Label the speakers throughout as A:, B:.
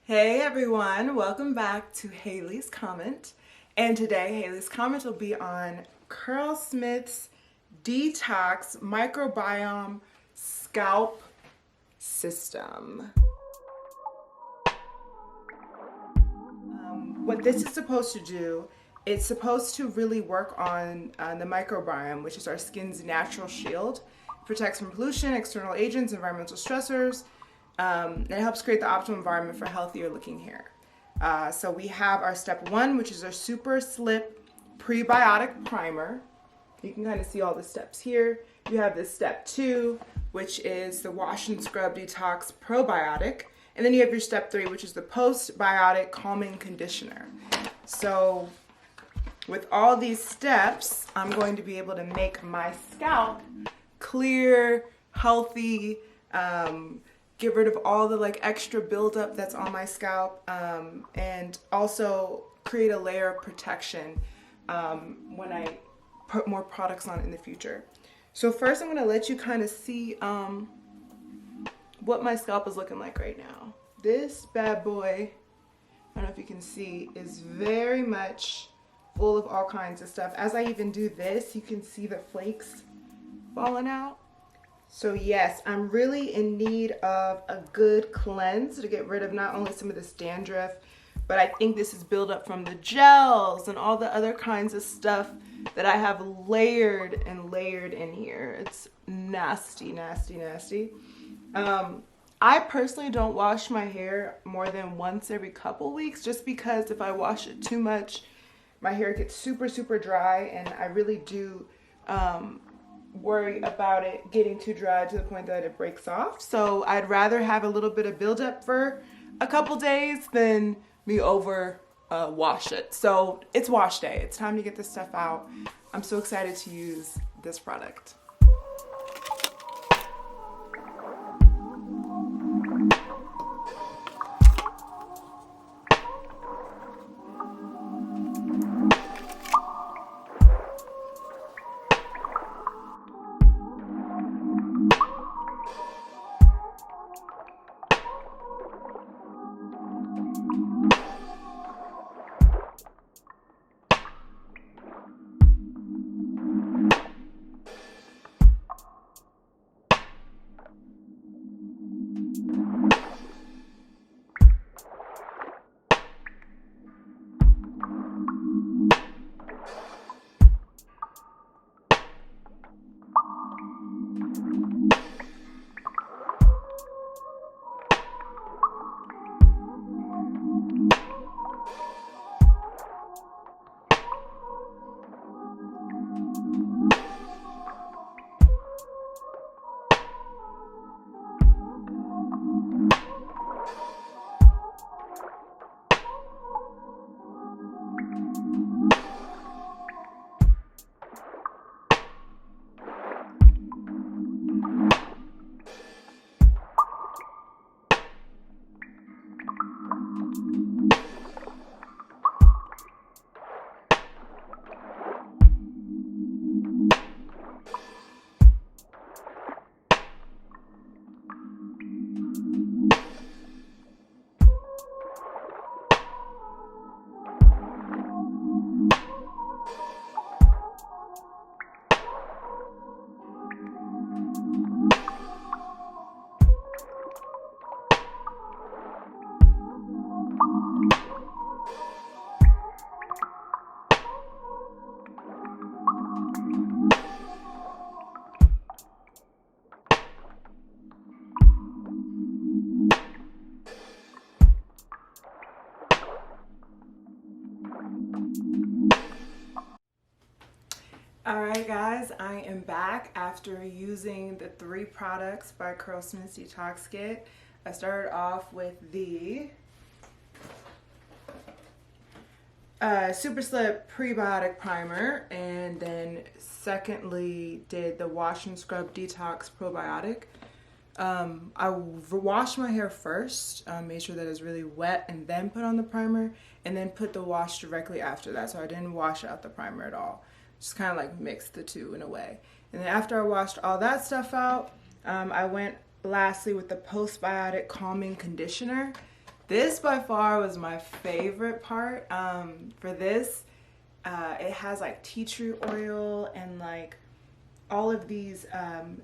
A: Hey everyone, welcome back to Hailey's Comment. And today Hailey's Comment will be on Curlsmith's Detox Microbiome Scalp System. What this is supposed to do, it's supposed to really work on the microbiome, which is our skin's natural shield. It protects from pollution, external agents, environmental stressors. It helps create the optimal environment for healthier looking hair. So we have our step 1, which is our Super Slip Prebiotic Primer. You can kind of see all the steps here. You have this step 2, which is the Wash and Scrub Detox Probiotic. And then you have your step 3, which is the Post-BIOTIC Calming Conditioner. So with all these steps, I'm going to be able to make my scalp clear, healthy, get rid of all the extra buildup that's on my scalp, and also create a layer of protection when I put more products on in the future. So first I'm going to let you kind of see what my scalp is looking like right now. This bad boy, I don't know if you can see, is very much full of all kinds of stuff. As I even do this, you can see the flakes falling out. So yes, I'm really in need of a good cleanse to get rid of not only some of this dandruff, but I think this is built up from the gels and all the other kinds of stuff that I have layered and layered in here. It's nasty, nasty, nasty. I personally don't wash my hair more than once every couple weeks, just because if I wash it too much, my hair gets super, super dry, and I really do worry about it getting too dry to the point that it breaks off. So I'd rather have a little bit of buildup for a couple days than me over wash it. So it's wash day. It's time to get this stuff out. I'm so excited to use this product. Alright guys, I am back after using the 3 products by Curlsmith Detox Kit. I started off with the Super Slip Prebiotic Primer, and then secondly did the Wash and Scrub Detox Probiotic. I washed my hair first, made sure that it's really wet, and then put on the primer, and then put the wash directly after that. So I didn't wash out the primer at all. Just kind of like mixed the two in a way. And then after I washed all that stuff out, I went lastly with the Post-BIOTIC Calming Conditioner. This by far was my favorite part. For this, it has like tea tree oil and like all of these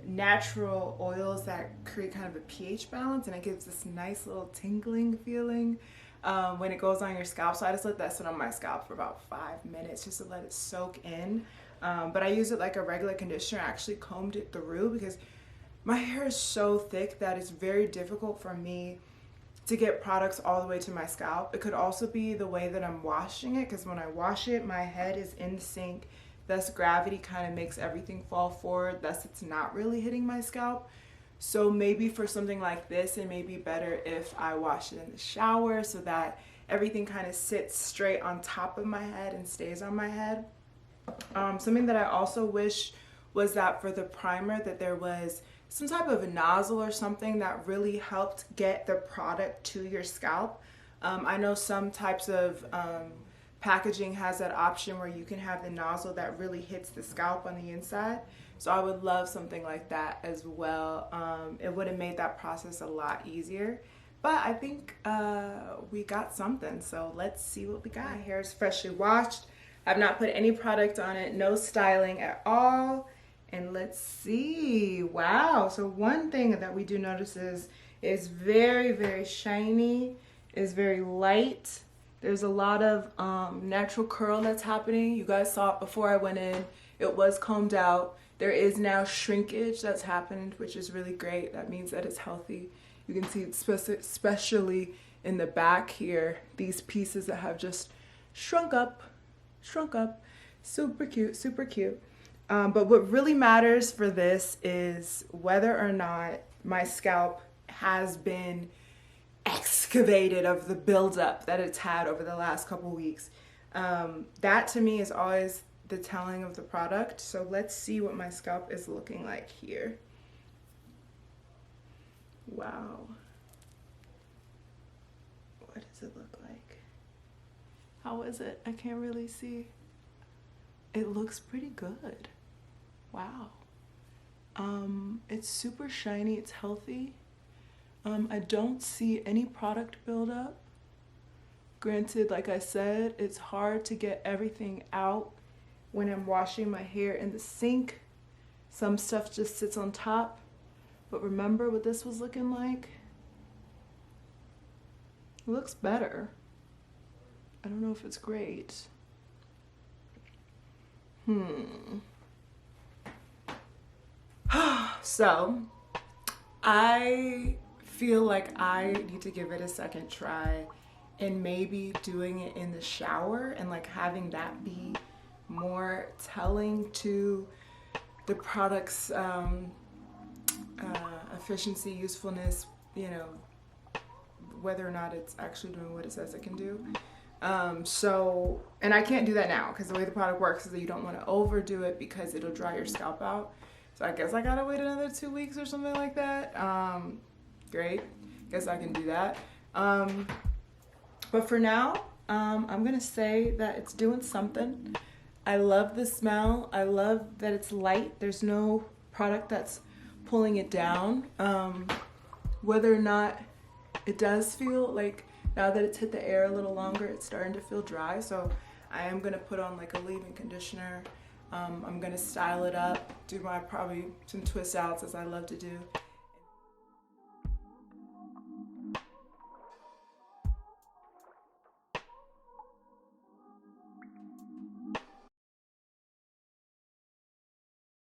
A: natural oils that create kind of a pH balance, and it gives this nice little tingling feeling when it goes on your scalp. So I just let that sit on my scalp for about 5 minutes just to let it soak in. But I use it like a regular conditioner. I actually combed it through because my hair is so thick that it's very difficult for me to get products all the way to my scalp. It could also be the way that I'm washing it, because when I wash it, my head is in sync. Thus gravity kind of makes everything fall forward. Thus it's not really hitting my scalp. So maybe for something like this, it may be better if I wash it in the shower so that everything kind of sits straight on top of my head and stays on my head. Something that I also wish was that for the primer that there was some type of a nozzle or something that really helped get the product to your scalp. I know some types of packaging has that option where you can have the nozzle that really hits the scalp on the inside. So I would love something like that as well. It would have made that process a lot easier. But I think we got something, so let's see what we got. My hair is freshly washed. I've not put any product on it, no styling at all. And let's see, wow. So one thing that we do notice is it's very, very shiny, it's very light. There's a lot of natural curl that's happening. You guys saw it before I went in. It was combed out. There is now shrinkage that's happened, which is really great. That means that it's healthy. You can see it especially in the back here, these pieces that have just shrunk up. Super cute, super cute. But what really matters for this is whether or not my scalp has been excavated of the buildup that it's had over the last couple weeks. That to me is always the telling of the product. So let's see what my scalp is looking like here. Wow. What does it look like? How is it? I can't really see. It looks pretty good. Wow. It's super shiny, it's healthy. I don't see any product buildup. Granted, like I said, it's hard to get everything out when I'm washing my hair in the sink. Some stuff just sits on top. But remember what this was looking like? It looks better. I don't know if it's great. So, I feel like I need to give it a second try and maybe doing it in the shower and like having that be more telling to the product's efficiency, usefulness, you know, whether or not it's actually doing what it says it can do. So, and I can't do that now because the way the product works is that you don't want to overdo it because it'll dry your scalp out. So I guess I gotta wait another 2 weeks or something like that. Great, guess I can do that. But for now, I'm gonna say that it's doing something. I love the smell. I love that it's light. There's no product that's pulling it down. Whether or not it does feel like, now that it's hit the air a little longer, it's starting to feel dry. So I am gonna put on like a leave-in conditioner. I'm gonna style it up, do my probably some twist outs as I love to do.